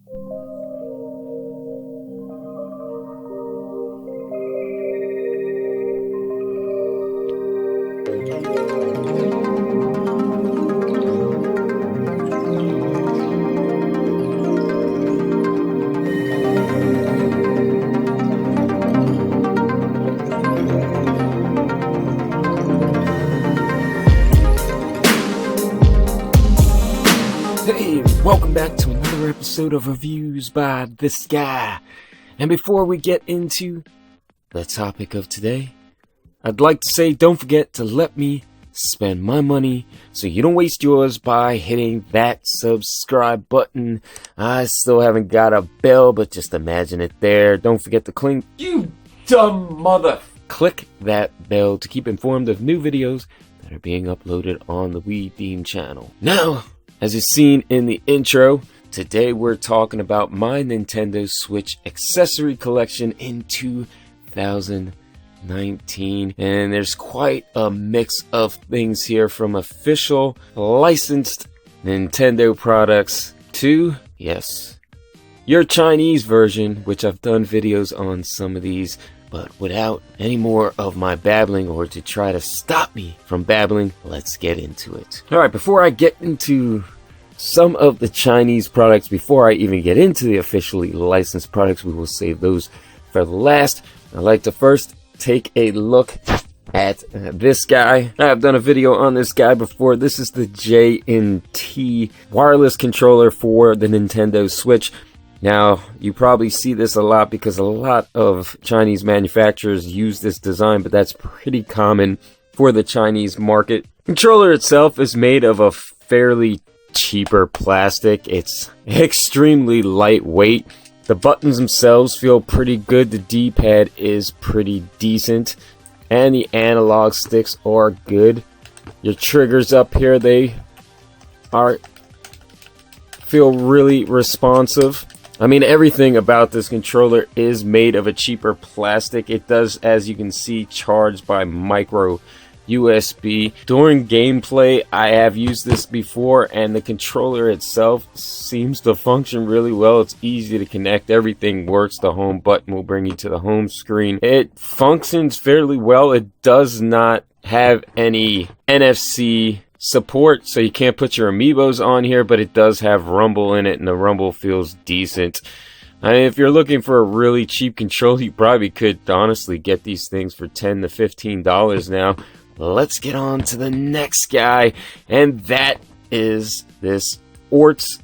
Hey, welcome back to another episode of Reviews by this guy. And before we get into the topic of today, I'd like to say don't forget to let me spend my money so you don't waste yours by hitting that subscribe button. I still haven't got a bell, but just imagine it there. Don't forget to click, you dumb mother. Click that bell to keep informed of new videos that are being uploaded on the We Deem channel. Now, as you've seen in the intro, today we're talking about my Nintendo Switch accessory collection in 2019. And there's quite a mix of things here, from official licensed Nintendo products to, yes, your Chinese version, which I've done videos on some of these. But without any more of my babbling, or to try to stop me from babbling, let's get into it. Alright, before I get into some of the Chinese products, before I even get into the officially licensed products, we will save those for last. I'd like to first take a look at this guy. I've done a video on this guy before. This is the J&T wireless controller for the Nintendo Switch. Now, you probably see this a lot because a lot of Chinese manufacturers use this design, but that's pretty common for the Chinese market. The controller itself is made of a fairly cheaper plastic. It's extremely lightweight. The buttons themselves feel pretty good. The D-pad is pretty decent, and the analog sticks are good. Your triggers up here, they feel really responsive. I mean, everything about this controller is made of a cheaper plastic. It does, as you can see, charge by micro USB. During gameplay, I have used this before, and the controller itself seems to function really well. It's easy to connect. Everything works. The home button will bring you to the home screen. It functions fairly well. It does not have any NFC support, so you can't put your amiibos on here, but it does have rumble in it, and the rumble feels decent. I mean, if you're looking for a really cheap controller, you probably could honestly get these things for $10 to $15 now. Let's get on to the next guy, and that is this Orts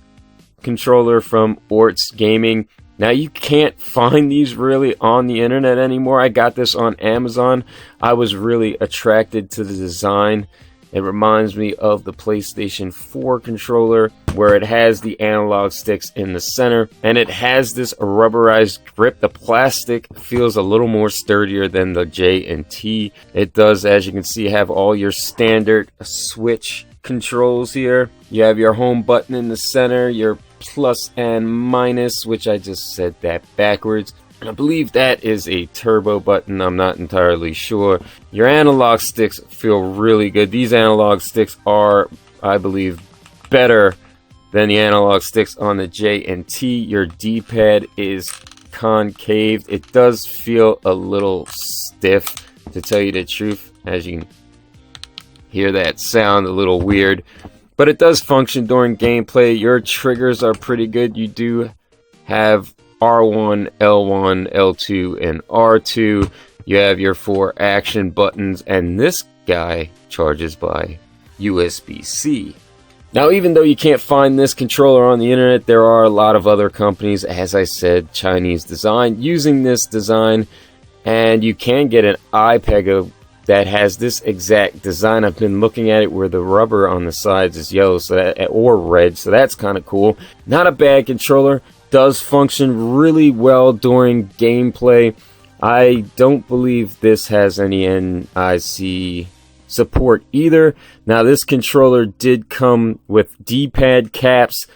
controller from Orts Gaming. Now, you can't find these really on the internet anymore. I got this on Amazon. I was really attracted to the design. It reminds me of the PlayStation 4 controller, where it has the analog sticks in the center, and it has this rubberized grip. The plastic feels a little more sturdier than the J&T. It does, as you can see, have all your standard Switch controls here. You have your home button in the center, your plus and minus, which I just said that backwards. I believe that is a turbo button. I'm not entirely sure. Your analog sticks feel really good. These analog sticks are, I believe, better than the analog sticks on the J&T. Your D-pad is concave. It does feel a little stiff, to tell you the truth. As you can hear that sound, a little weird. But it does function during gameplay. Your triggers are pretty good. You do have R1, L1, L2, and R2. You have your 4 action buttons, and this guy charges by USB-C. Now, even though you can't find this controller on the internet, there are a lot of other companies, as I said, Chinese design, using this design, and you can get an iPeg that has this exact design. I've been looking at it where the rubber on the sides is yellow, or red, so that's kind of cool. Not a bad controller. Does function really well during gameplay. I don't believe this has any NIC support either. Now, this controller did come with D-pad caps.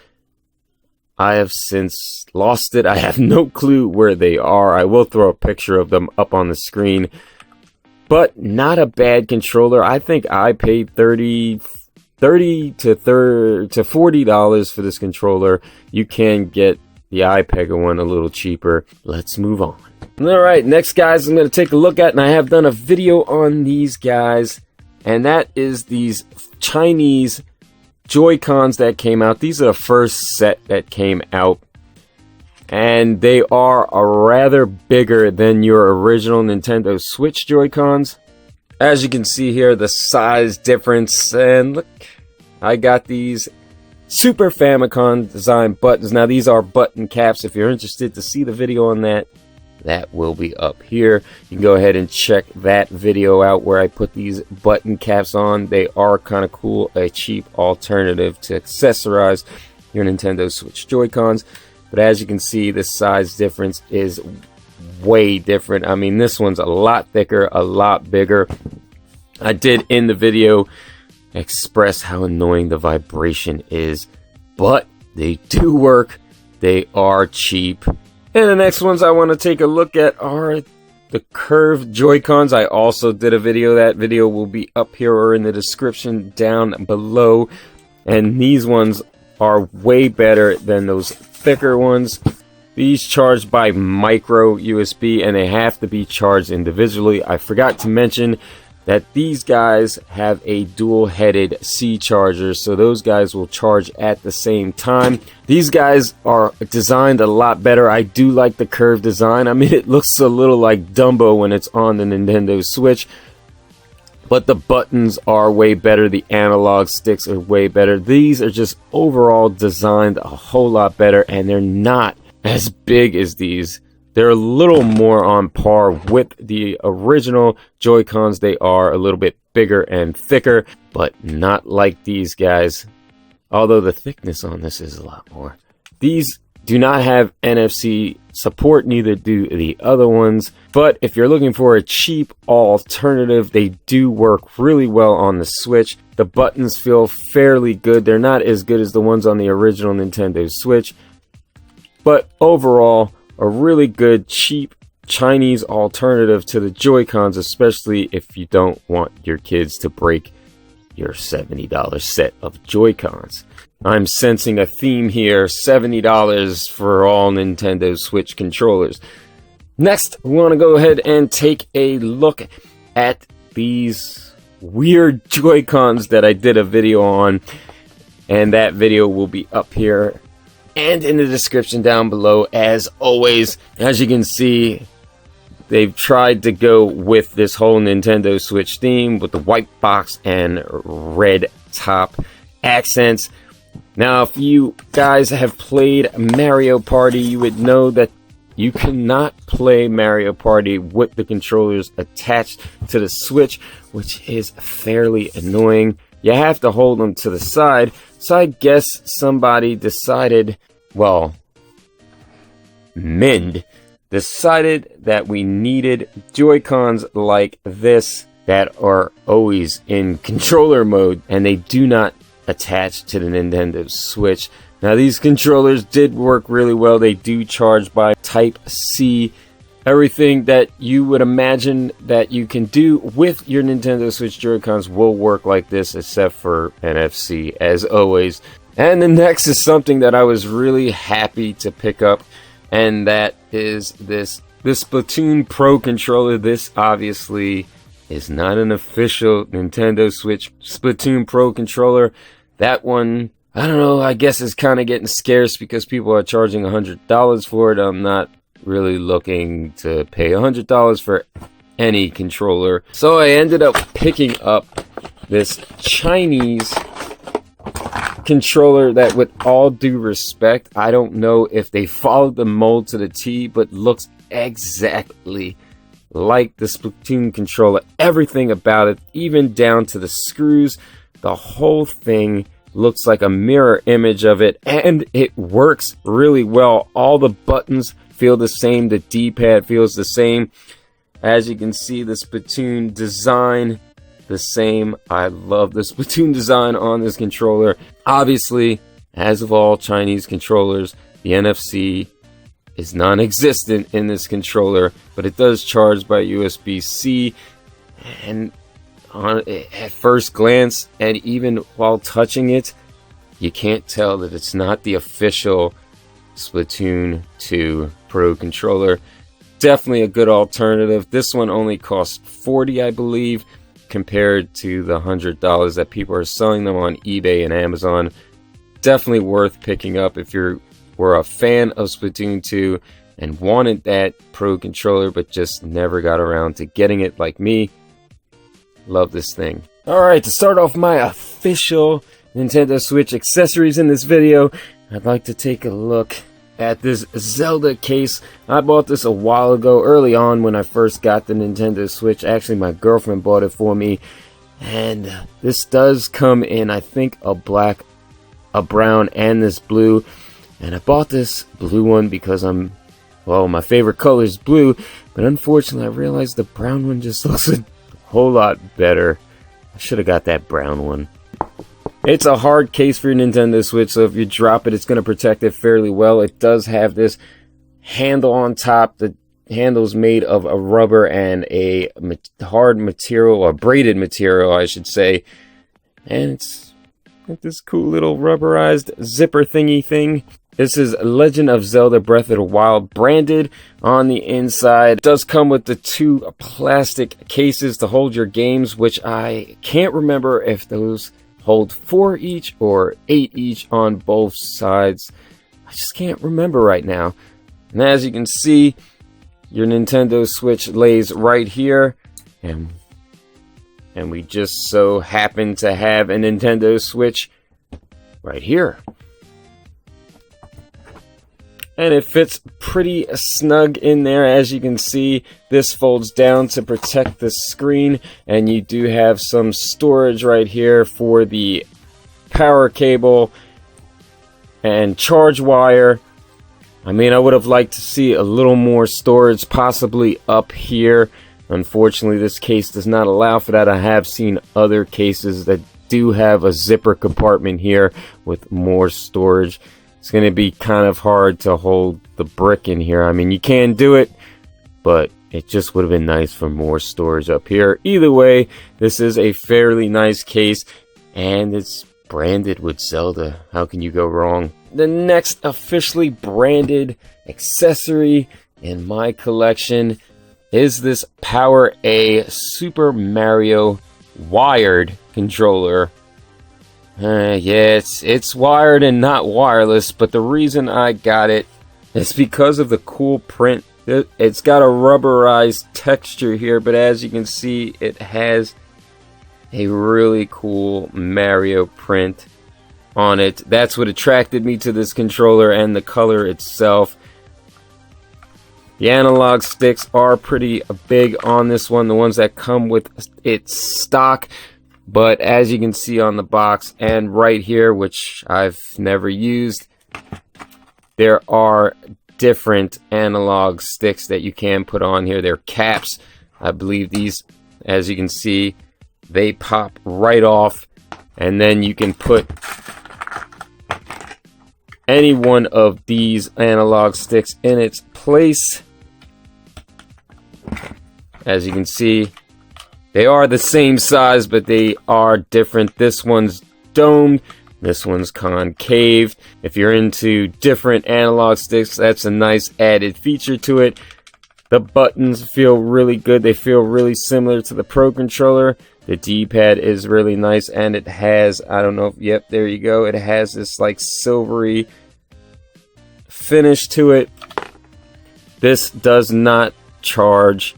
I have since lost it. I have no clue where they are. I will throw a picture of them up on the screen. But not a bad controller. I think I paid $30 to $40 for this controller. You can get the iPega one a little cheaper. Let's move on. Alright, next guys I'm going to take a look at, and I have done a video on these guys, and that is these Chinese Joy-Cons that came out. These are the first set that came out, and they are rather bigger than your original Nintendo Switch Joy-Cons. As you can see here, the size difference, and look, I got these Super Famicom design buttons. Now these are button caps. If you're interested to see the video on that, that will be up here. You can go ahead and check that video out where I put these button caps on. They are kind of cool, a cheap alternative to accessorize your Nintendo Switch Joy-Cons. But as you can see, the size difference is way different. I mean, this one's a lot thicker, a lot bigger. I did in the video express how annoying the vibration is, but they do work. They are cheap. And the next ones I want to take a look at are the curved Joy-Cons. I also did a video. That video will be up here or in the description down below. And these ones are way better than those thicker ones. These charge by micro USB, and they have to be charged individually. I forgot to mention that these guys have a dual-headed C charger, so those guys will charge at the same time. These guys are designed a lot better. I do like the curved design. I mean, it looks a little like Dumbo when it's on the Nintendo Switch, but the buttons are way better. The analog sticks are way better. These are just overall designed a whole lot better, and they're not as big as these. They're a little more on par with the original Joy-Cons. They are a little bit bigger and thicker, but not like these guys. Although the thickness on this is a lot more. These do not have NFC support, neither do the other ones. But if you're looking for a cheap alternative, they do work really well on the Switch. The buttons feel fairly good. They're not as good as the ones on the original Nintendo Switch, but overall, a really good, cheap Chinese alternative to the Joy-Cons, especially if you don't want your kids to break your $70 set of Joy-Cons. I'm sensing a theme here, $70 for all Nintendo Switch controllers. Next, we want to go ahead and take a look at these weird Joy-Cons that I did a video on, and that video will be up here and in the description down below. As always, as you can see, they've tried to go with this whole Nintendo Switch theme with the white box and red top accents. Now, if you guys have played Mario Party, you would know that you cannot play Mario Party with the controllers attached to the Switch, which is fairly annoying. You have to hold them to the side. So I guess somebody decided, well, Mend decided that we needed Joy-Cons like this that are always in controller mode, and they do not attach to the Nintendo Switch. Now, these controllers did work really well. They do charge by Type-C. Everything that you would imagine that you can do with your Nintendo Switch Joy-Cons will work like this, except for NFC, as always. And the next is something that I was really happy to pick up, and that is this Splatoon Pro Controller. This obviously is not an official Nintendo Switch Splatoon Pro Controller. That one, I don't know, I guess is kind of getting scarce because people are charging $100 for it. I'm not really looking to pay $100 for any controller. So I ended up picking up this Chinese controller that, with all due respect, I don't know if they followed the mold to the T, but looks exactly like the Splatoon controller. Everything about it, even down to the screws, the whole thing looks like a mirror image of it, and it works really well. All the buttons feel the same, the D-pad feels the same. As you can see, the Splatoon design the same. I love the Splatoon design on this controller. Obviously, as of all Chinese controllers, the NFC is non-existent in this controller, but it does charge by USB-C, and at first glance, and even while touching it, you can't tell that it's not the official Splatoon 2 Pro Controller. Definitely a good alternative. This one only costs $40, I believe, compared to the $100 that people are selling them on eBay and Amazon. Definitely worth picking up if you were a fan of Splatoon 2 and wanted that Pro Controller but just never got around to getting it like me. Love this thing. Alright, to start off my official Nintendo Switch accessories in this video, I'd like to take a look at this Zelda case. I bought this a while ago, early on when I first got the Nintendo Switch. Actually, my girlfriend bought it for me. And this does come in, I think, a black, a brown, and this blue. And I bought this blue one because well, my favorite color is blue. But unfortunately, I realized the brown one just looks a whole lot better. I should have got that brown one. It's a hard case for your Nintendo Switch, so if you drop it, it's going to protect it fairly well. It does have this handle on top. The handle's made of a rubber and a hard material, or braided material, I should say. And it's got this cool little rubberized zipper thingy thing. This is Legend of Zelda Breath of the Wild branded on the inside. It does come with the 2 plastic cases to hold your games, which I can't remember if those hold 4 each or 8 each on both sides. I just can't remember right now. And as you can see, your Nintendo Switch lays right here, and we just so happen to have a Nintendo Switch right here. And it fits pretty snug in there. As you can see, this folds down to protect the screen, and you do have some storage right here for the power cable and charge wire. I mean, I would have liked to see a little more storage possibly up here. Unfortunately, this case does not allow for that. I have seen other cases that do have a zipper compartment here with more storage. It's going to be kind of hard to hold the brick in here. I mean, you can do it, but it just would have been nice for more storage up here. Either way, this is a fairly nice case, and it's branded with Zelda. How can you go wrong? The next officially branded accessory in my collection is this Power A Super Mario wired controller. Yeah, it's wired and not wireless, but the reason I got it is because of the cool print. It's got a rubberized texture here, but as you can see, it has a really cool Mario print on it. That's what attracted me to this controller, and the color itself. The analog sticks are pretty big on this one, the ones that come with its stock. But as you can see on the box and right here, which I've never used, there are different analog sticks that you can put on here. They're caps. I believe these, as you can see, they pop right off, and then you can put any one of these analog sticks in its place. As you can see, they are the same size, but they are different. This one's domed, this one's concave. If you're into different analog sticks, that's a nice added feature to it. The buttons feel really good. They feel really similar to the Pro Controller. The D-pad is really nice, and it has, I don't know if, yep, there you go. It has this like silvery finish to it. This does not charge,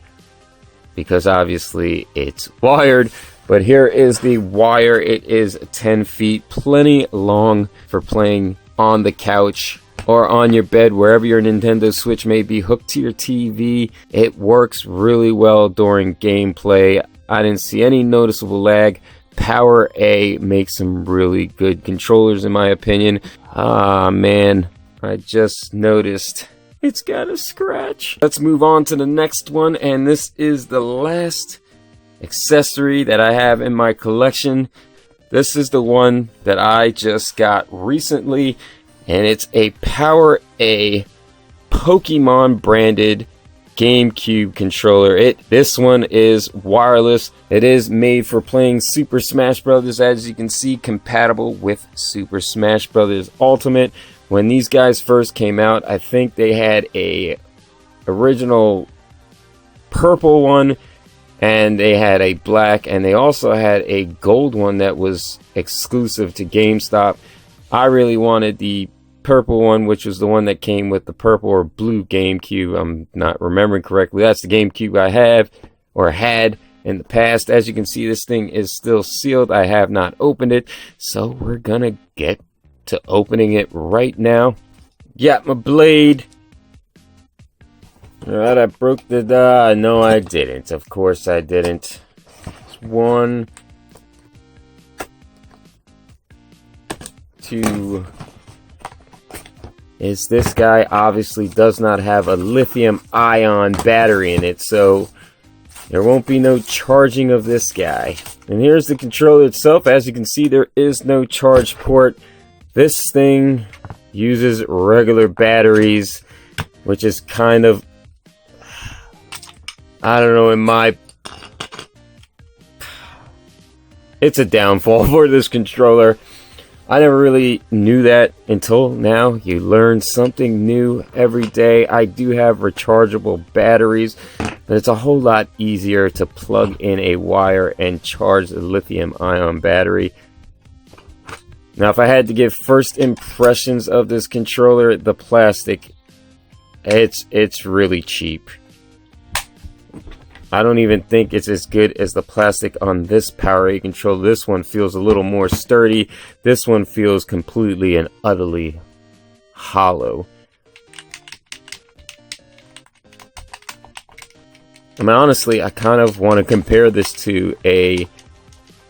because obviously it's wired, but here is the wire. It is 10 feet, plenty long for playing on the couch or on your bed, wherever your Nintendo Switch may be hooked to your TV. It works really well during gameplay. I didn't see any noticeable lag. Power A makes some really good controllers in my opinion. Ah man, I just noticed it's got a scratch. Let's move on to the next one, and this is the last accessory that I have in my collection. This is the one that I just got recently, and it's a Power A Pokemon branded GameCube controller. This one is wireless. It is made for playing Super Smash Bros. As you can see, compatible with Super Smash Bros. Ultimate, When these guys first came out, I think they had a original purple one, and they had a black, and they also had a gold one that was exclusive to GameStop. I really wanted the purple one, which was the one that came with the purple or blue GameCube. I'm not remembering correctly. That's the GameCube I have or had in the past. As you can see, this thing is still sealed. I have not opened it, so we're gonna get to opening it right now. Got my blade. Alright, I broke the no, I didn't. Of course I didn't. It's 1, 2. Is this guy obviously does not have a lithium-ion battery in it, so there won't be no charging of this guy. And here's the controller itself. As you can see, there is no charge port. This thing uses regular batteries, which is kind of, I don't know, it's a downfall for this controller. I never really knew that until now. You learn something new every day. I do have rechargeable batteries, but it's a whole lot easier to plug in a wire and charge the lithium-ion battery. Now, if I had to give first impressions of this controller, the plastic, it's really cheap. I don't even think it's as good as the plastic on this PowerA controller. This one feels a little more sturdy. This one feels completely and utterly hollow. I mean, honestly, I kind of want to compare this to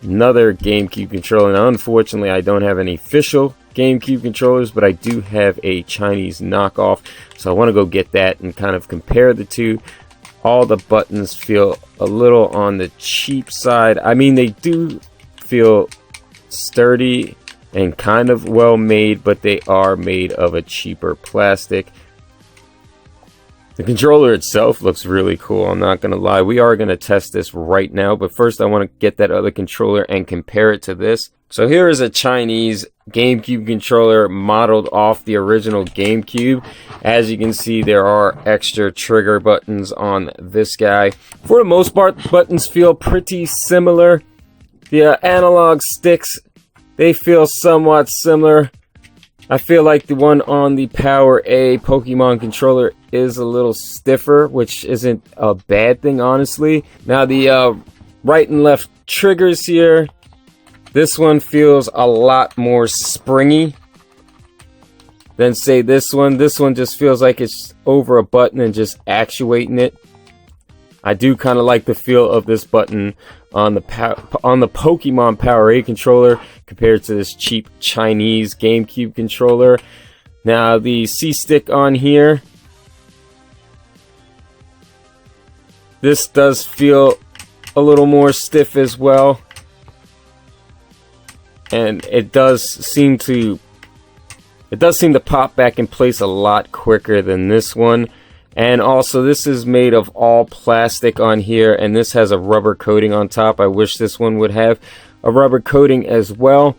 another GameCube controller. Now, unfortunately, I don't have any official GameCube controllers, but I do have a Chinese knockoff. So I want to go get that and kind of compare the two. All the buttons feel a little on the cheap side. I mean, they do feel sturdy and kind of well made, but they are made of a cheaper plastic. The controller itself looks really cool, I'm not going to lie. We are going to test this right now, but first I want to get that other controller and compare it to this. So here is a Chinese GameCube controller modeled off the original GameCube. As you can see, there are extra trigger buttons on this guy. For the most part, buttons feel pretty similar. The analog sticks, they feel somewhat similar. I feel like the one on the PowerA Pokemon controller is a little stiffer, which isn't a bad thing, honestly. Now the right and left triggers here, this one feels a lot more springy than, say, this one. This one just feels like it's over a button and just actuating it. I do kind of like the feel of this button on the Pokemon PowerA controller compared to this cheap Chinese GameCube controller. Now the C-stick on here, this does feel a little more stiff as well, and it does seem to pop back in place a lot quicker than this one. And also, this is made of all plastic on here, and this has a rubber coating on top. I wish this one would have a rubber coating as well.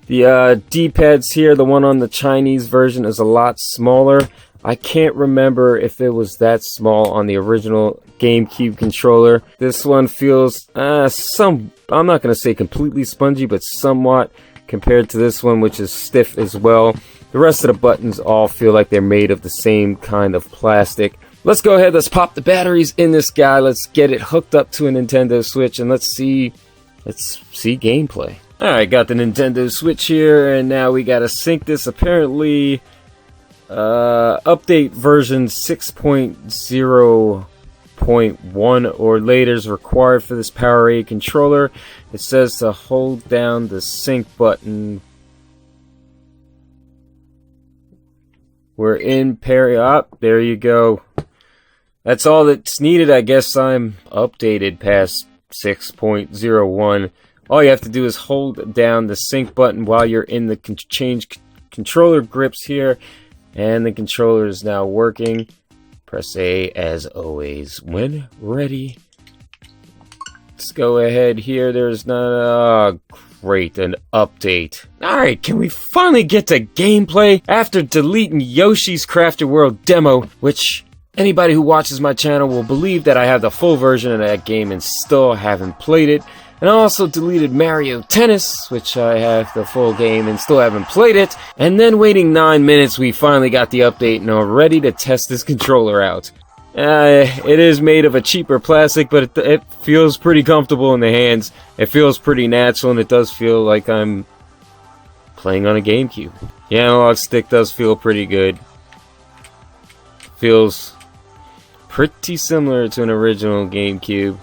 The D-pads here, the one on the Chinese version is a lot smaller. I can't remember if it was that small on the original GameCube controller. This one feels I'm not going to say completely spongy, but somewhat, compared to this one, which is stiff as well. The rest of the buttons all feel like they're made of the same kind of plastic. Let's go ahead, let's pop the batteries in this guy. Let's get it hooked up to a Nintendo Switch and let's see gameplay. Alright, got the Nintendo Switch here, and now we gotta sync this. Apparently, update version 6.0.1 or later is required for this PowerA controller. It says to hold down the sync button. We're in there you go. That's all that's needed. I guess I'm updated past 6.01. All you have to do is hold down the sync button while you're in the change controller grips here, and the controller is now working. Press A as always when ready. Let's go ahead here. There's not great, an update. Alright, can we finally get to gameplay after deleting Yoshi's Crafted World demo, which anybody who watches my channel will believe that I have the full version of that game and still haven't played it. And I also deleted Mario Tennis, which I have the full game and still haven't played it. And then waiting 9 minutes, we finally got the update and are ready to test this controller out. It is made of a cheaper plastic, but it feels pretty comfortable in the hands. It feels pretty natural, and it does feel like I'm playing on a GameCube. The analog stick does feel pretty good. Feels pretty similar to an original GameCube.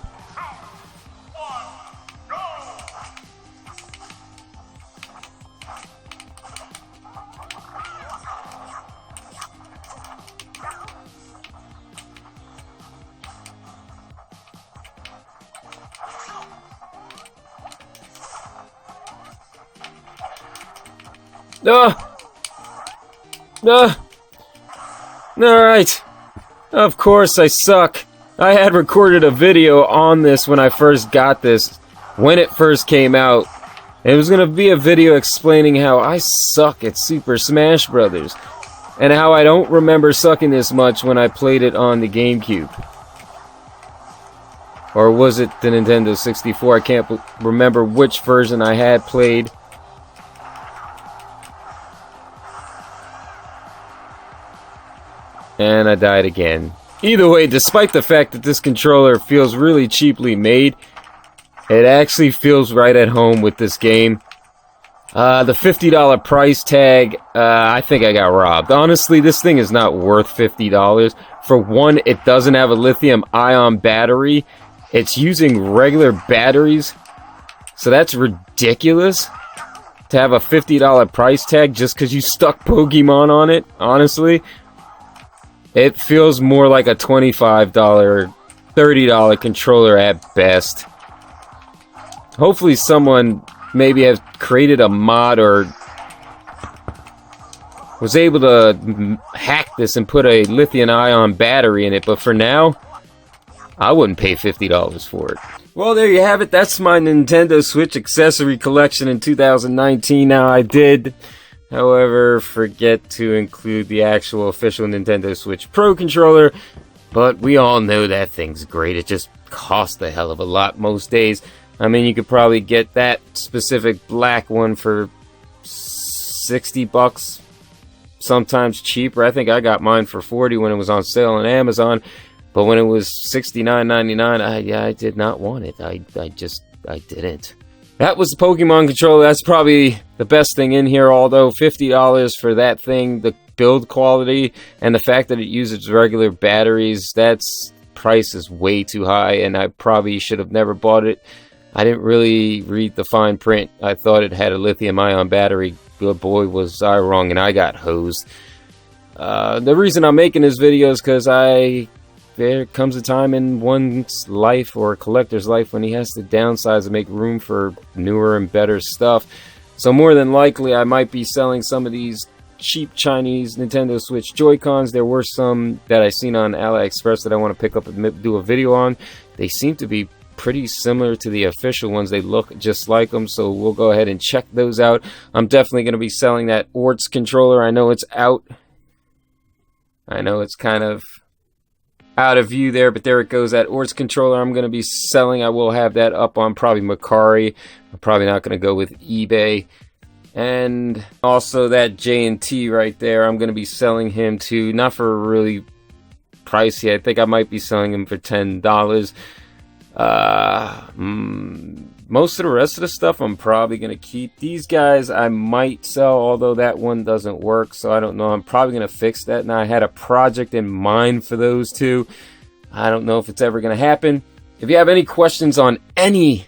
Alright. Of course I suck. I had recorded a video on this when I first got this, when it first came out. It was going to be a video explaining how I suck at Super Smash Bros. And how I don't remember sucking this much when I played it on the GameCube. Or was it the Nintendo 64? I can't remember which version I had played. And I died again. Either way, despite the fact that this controller feels really cheaply made, it actually feels right at home with this game. The $50 price tag, I think I got robbed. Honestly, this thing is not worth $50. For one, it doesn't have a lithium-ion battery. It's using regular batteries. So that's ridiculous to have a $50 price tag just because you stuck Pokemon on it, honestly. It feels more like a $25, $30 controller at best. Hopefully someone maybe has created a mod or was able to hack this and put a lithium-ion battery in it, but for now, I wouldn't pay $50 for it. Well, there you have it. That's my Nintendo Switch accessory collection in 2019. Now, I did, however, forget to include the actual official Nintendo Switch Pro Controller, but we all know that thing's great. It just costs a hell of a lot most days. I mean, you could probably get that specific black one for $60, sometimes cheaper. I think I got mine for $40 when it was on sale on Amazon, but when it was $69.99, I did not want it. I didn't. That was the Pokemon controller. That's probably the best thing in here, although $50 for that thing, the build quality, and the fact that it uses regular batteries, that's price is way too high, and I probably should have never bought it. I didn't really read the fine print. I thought it had a lithium-ion battery. Good boy, was I wrong, and I got hosed. The reason I'm making this video is because there comes a time in one's life, or a collector's life, when he has to downsize and make room for newer and better stuff. So more than likely, I might be selling some of these cheap Chinese Nintendo Switch Joy-Cons. There were some that I seen on AliExpress that I want to pick up and do a video on. They seem to be pretty similar to the official ones. They look just like them, so we'll go ahead and check those out. I'm definitely going to be selling that Orts controller. I know it's out. I know it's kind of out of view there, but there it goes. That Orts controller I'm going to be selling. I will have that up on probably Mercari. I'm probably not going to go with eBay. And also that J&T right there, I'm going to be selling him to, not for really pricey. I think I might be selling him for $10. Most of the rest of the stuff I'm probably going to keep. These guys I might sell, although that one doesn't work, so I don't know. I'm probably going to fix that. Now, I had a project in mind for those two. I don't know if it's ever going to happen. If you have any questions on any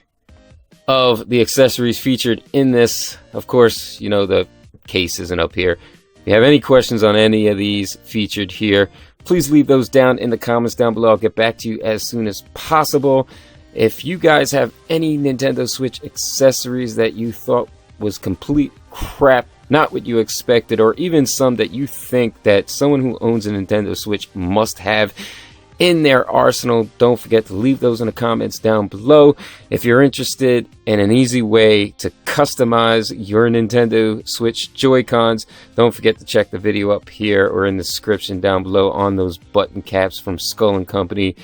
of the accessories featured in this, of course, you know the case isn't up here. If you have any questions on any of these featured here, please leave those down in the comments down below. I'll get back to you as soon as possible. If you guys have any Nintendo Switch accessories that you thought was complete crap, not what you expected, or even some that you think that someone who owns a Nintendo Switch must have, in their arsenal. Don't forget to leave those in the comments down below. If you're interested in an easy way to customize your Nintendo Switch Joy-Cons, don't forget to check the video up here or in the description down below on those button caps from Skull & Company.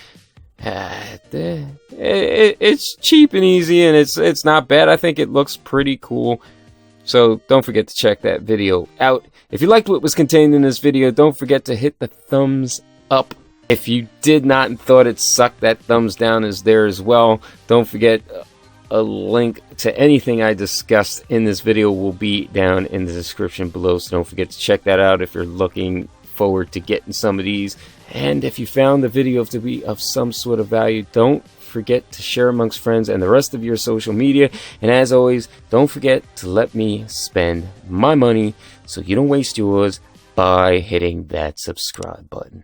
It's cheap and easy, and it's not bad. I think it looks pretty cool. So don't forget to check that video out. If you liked what was contained in this video, don't forget to hit the thumbs up. If you did not and thought it sucked, that thumbs down is there as well. Don't forget a link to anything I discussed in this video will be down in the description below. So don't forget to check that out if you're looking forward to getting some of these. And if you found the video to be of some sort of value, don't forget to share amongst friends and the rest of your social media. And as always, don't forget to let me spend my money so you don't waste yours by hitting that subscribe button.